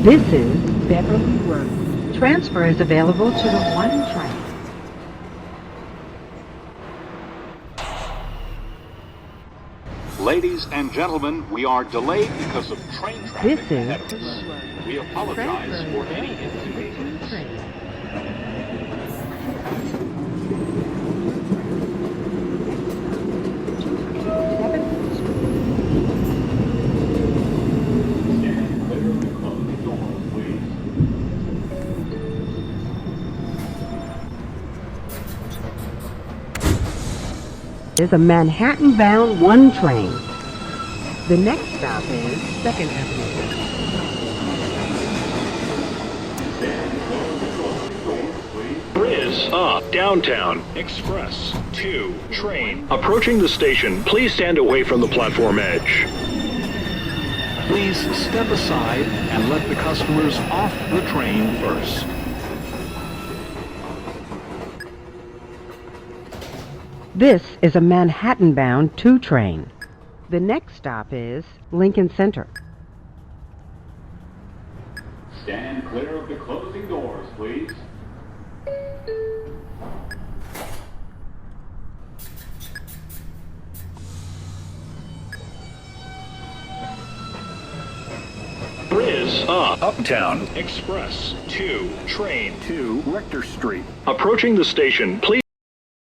This is Beverly Road. Transfer is available to the 1 train. Ladies and gentlemen, we are delayed because of train traffic This is ahead of us. We apologize for any inconvenience. Is a Manhattan-bound 1 train. The next stop is 2nd Avenue. There is a Downtown Express 2 train approaching the station. Please stand away from the platform edge. Please step aside and let the customers off the train first. This is a Manhattan-bound 2 train. The next stop is Lincoln Center. Stand clear of the closing doors, please. There is a Uptown Express 2 train to Rector Street approaching the station. Please